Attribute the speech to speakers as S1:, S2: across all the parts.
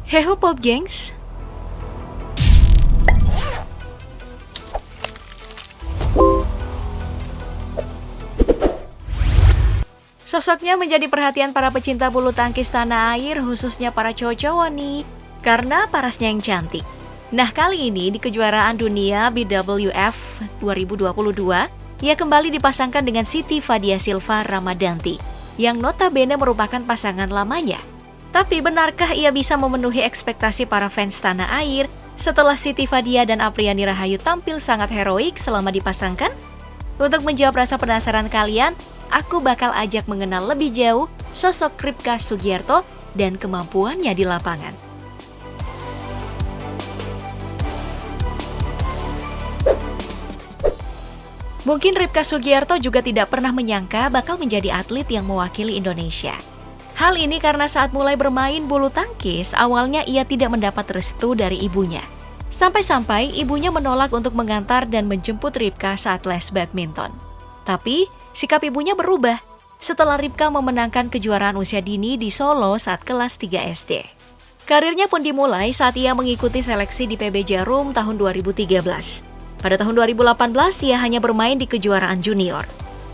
S1: Heho Pop Gengs. Sosoknya menjadi perhatian para pecinta bulu tangkis tanah air, khususnya para cowok-cowok nih, karena parasnya yang cantik. Nah, kali ini di kejuaraan dunia BWF 2022, ia kembali dipasangkan dengan Siti Fadia Silva Ramadanti, yang notabene merupakan pasangan lamanya. Tapi benarkah ia bisa memenuhi ekspektasi para fans tanah air setelah Siti Fadia dan Apriani Rahayu tampil sangat heroik selama dipasangkan? Untuk menjawab rasa penasaran kalian, aku bakal ajak mengenal lebih jauh sosok Ripka Sugiarto dan kemampuannya di lapangan. Mungkin Ripka Sugiarto juga tidak pernah menyangka bakal menjadi atlet yang mewakili Indonesia. Hal ini karena saat mulai bermain bulu tangkis, awalnya ia tidak mendapat restu dari ibunya. Sampai-sampai ibunya menolak untuk mengantar dan menjemput Ripka saat les badminton. Tapi, sikap ibunya berubah setelah Ripka memenangkan kejuaraan usia dini di Solo saat kelas 3 SD. Karirnya pun dimulai saat ia mengikuti seleksi di PB Jarum tahun 2013. Pada tahun 2018, ia hanya bermain di kejuaraan junior.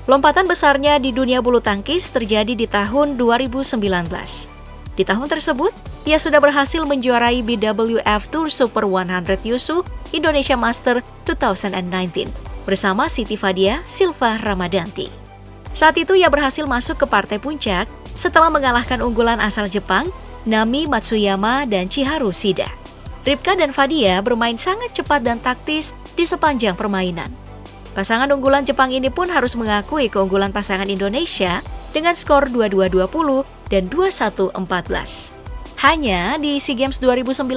S1: Lompatan besarnya di dunia bulu tangkis terjadi di tahun 2019. Di tahun tersebut, ia sudah berhasil menjuarai BWF Tour Super 100 Yusu Indonesia Master 2019 bersama Siti Fadia Silva Ramadanti. Saat itu ia berhasil masuk ke partai puncak setelah mengalahkan unggulan asal Jepang, Nami Matsuyama dan Chiharu Shida. Ripka dan Fadia bermain sangat cepat dan taktis di sepanjang permainan. Pasangan unggulan Jepang ini pun harus mengakui keunggulan pasangan Indonesia dengan skor 22-20 dan 21-14. Hanya di SEA Games 2019,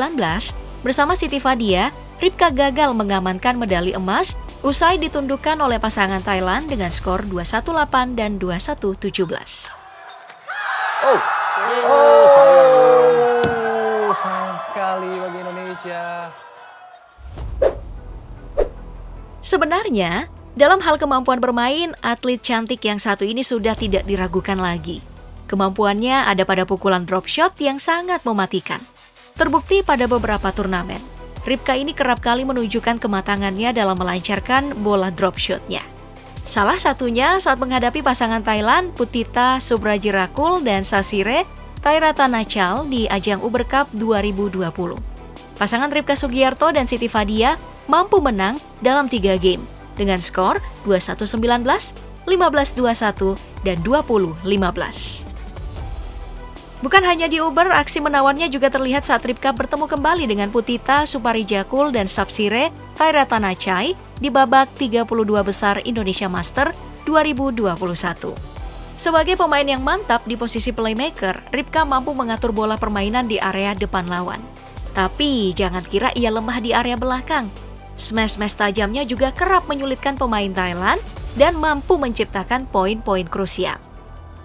S1: bersama Siti Fadia, Ripka gagal mengamankan medali emas usai ditundukkan oleh pasangan Thailand dengan skor 218 dan 21-17.
S2: Sayang sekali bagi Indonesia.
S1: Sebenarnya, dalam hal kemampuan bermain, atlet cantik yang satu ini sudah tidak diragukan lagi. Kemampuannya ada pada pukulan drop shot yang sangat mematikan. Terbukti pada beberapa turnamen, Ripka ini kerap kali menunjukkan kematangannya dalam melancarkan bola drop shotnya. Salah satunya saat menghadapi pasangan Thailand Putita Subrajirakul dan Sasire Tairatanachal di ajang Uber Cup 2020. Pasangan Ripka Sugiarto dan Siti Fadia mampu menang dalam 3 game dengan skor 21-19, 15-21, dan 20-15. Bukan hanya di Uber, aksi menawannya juga terlihat saat Ripka bertemu kembali dengan Putita Suparijakul dan Sapsire Tairatanachai di babak 32 besar Indonesia Master 2021. Sebagai pemain yang mantap di posisi playmaker, Ripka mampu mengatur bola permainan di area depan lawan. Tapi jangan kira ia lemah di area belakang. Smash-smash tajamnya juga kerap menyulitkan pemain Thailand dan mampu menciptakan poin-poin krusial.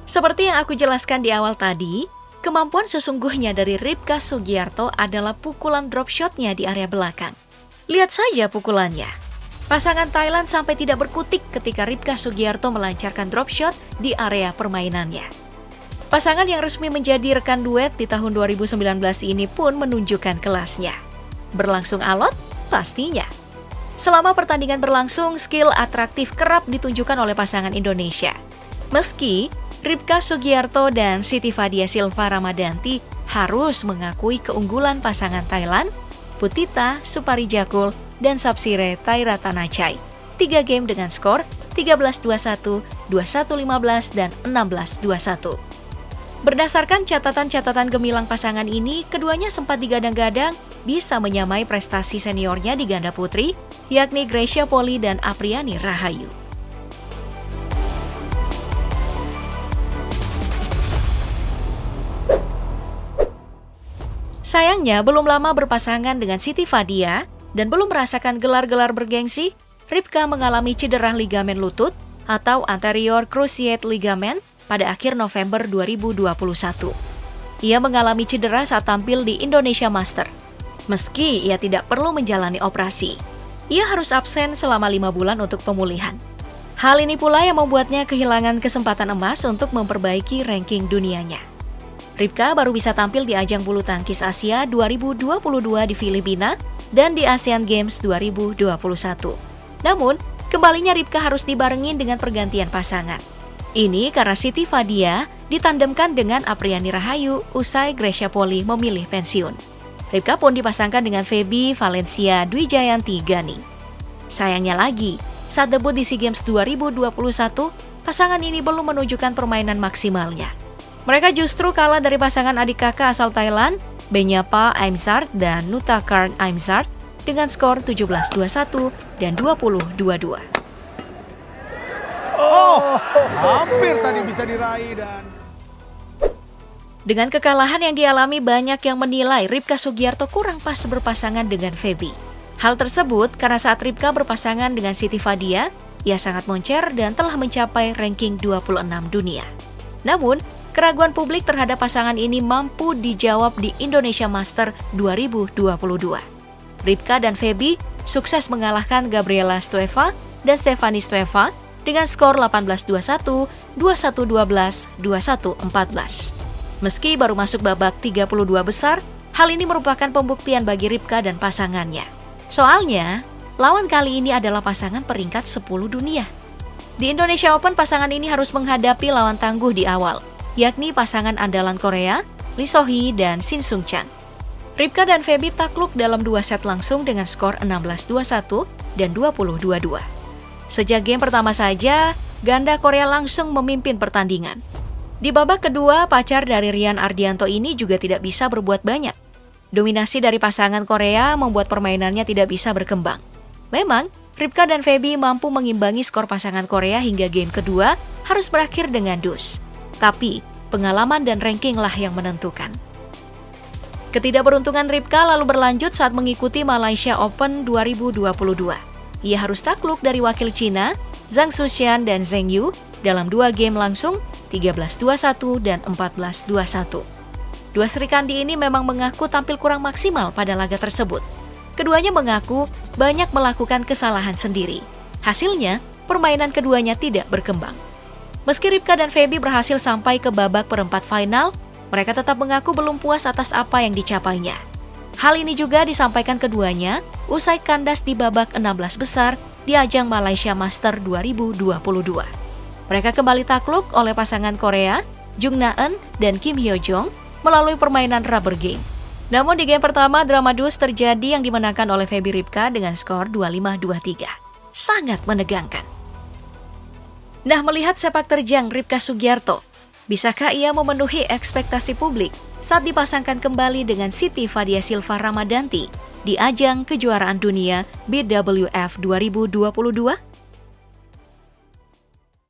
S1: Seperti yang aku jelaskan di awal tadi, kemampuan sesungguhnya dari Ripka Sugiarto adalah pukulan drop shotnya di area belakang. Lihat saja pukulannya. Pasangan Thailand sampai tidak berkutik ketika Ripka Sugiarto melancarkan drop shot di area permainannya. Pasangan yang resmi menjadi rekan duet di tahun 2019 ini pun menunjukkan kelasnya. Berlangsung alot? Pastinya. Selama pertandingan berlangsung, skill atraktif kerap ditunjukkan oleh pasangan Indonesia. Meski Ripka Sugiarto dan Siti Fadia Silva Ramadanti harus mengakui keunggulan pasangan Thailand, Putita Suparijakul dan Sapsire Tairatanachai. 3 game dengan skor 13-21, 21-15, dan 16-21. Berdasarkan catatan-catatan gemilang pasangan ini, keduanya sempat digadang-gadang bisa menyamai prestasi seniornya di ganda putri, yakni Greysia Poli dan Apriani Rahayu. Sayangnya, belum lama berpasangan dengan Siti Fadia dan belum merasakan gelar-gelar bergengsi, Ripka mengalami cedera ligamen lutut atau anterior cruciate ligament pada akhir November 2021. Ia mengalami cedera saat tampil di Indonesia Master. Meski ia tidak perlu menjalani operasi, ia harus absen selama 5 bulan untuk pemulihan. Hal ini pula yang membuatnya kehilangan kesempatan emas untuk memperbaiki ranking dunianya. Ripka baru bisa tampil di ajang bulu tangkis Asia 2022 di Filipina dan di Asian Games 2021. Namun, kembalinya Ripka harus dibarengin dengan pergantian pasangan. Ini karena Siti Fadia ditandemkan dengan Apriani Rahayu usai Gracia Poli memilih pensiun. Ripka pun dipasangkan dengan Feby Valencia Dwi Jayanti Gani. Sayangnya lagi, saat debut di SEA Games 2021, pasangan ini belum menunjukkan permainan maksimalnya. Mereka justru kalah dari pasangan adik kakak asal Thailand, Benyapa Aimsart dan Nutakarn Aimsart dengan skor 17-21 dan 20-22.
S3: Hampir tadi bisa diraih dan...
S1: Dengan kekalahan yang dialami, banyak yang menilai Ripka Sugiarto kurang pas berpasangan dengan Feby. Hal tersebut karena saat Ripka berpasangan dengan Siti Fadia, ia sangat moncer dan telah mencapai ranking 26 dunia. Namun, keraguan publik terhadap pasangan ini mampu dijawab di Indonesia Master 2022. Ripka dan Feby sukses mengalahkan Gabriela Stoeva dan Stefani Stoeva dengan skor 18-21, 21-12, 21-14. Meski baru masuk babak 32 besar, hal ini merupakan pembuktian bagi Ripka dan pasangannya. Soalnya, lawan kali ini adalah pasangan peringkat 10 dunia. Di Indonesia Open, pasangan ini harus menghadapi lawan tangguh di awal, yakni pasangan andalan Korea, Lee So-hee dan Shin Sung-chan. Ripka dan Feby takluk dalam 2 set langsung dengan skor 16-21 dan 20-22. Sejak game pertama saja, ganda Korea langsung memimpin pertandingan. Di babak kedua, pacar dari Rian Ardianto ini juga tidak bisa berbuat banyak. Dominasi dari pasangan Korea membuat permainannya tidak bisa berkembang. Memang, Ripka dan Feby mampu mengimbangi skor pasangan Korea hingga game kedua harus berakhir dengan dus. Tapi, pengalaman dan rankinglah yang menentukan. Ketidakberuntungan Ripka lalu berlanjut saat mengikuti Malaysia Open 2022. Ia harus takluk dari wakil Cina, Zhang Xuxian dan Zheng Yu dalam 2 game langsung, 13-21 dan 14-21. Dua Serikandi ini memang mengaku tampil kurang maksimal pada laga tersebut. Keduanya mengaku banyak melakukan kesalahan sendiri. Hasilnya, permainan keduanya tidak berkembang. Meski Ripka dan Feby berhasil sampai ke babak perempat final, mereka tetap mengaku belum puas atas apa yang dicapainya. Hal ini juga disampaikan keduanya usai kandas di babak 16 besar di ajang Malaysia Master 2022. Mereka kembali takluk oleh pasangan Korea, Jung Na-eun dan Kim Hyo Jong melalui permainan rubber game. Namun di game pertama, drama dus terjadi yang dimenangkan oleh Feby Ripka dengan skor 25-23. Sangat menegangkan. Nah, melihat sepak terjang Ripka Sugiarto, bisakah ia memenuhi ekspektasi publik saat dipasangkan kembali dengan Siti Fadia Silva Ramadanti di ajang kejuaraan dunia BWF 2022?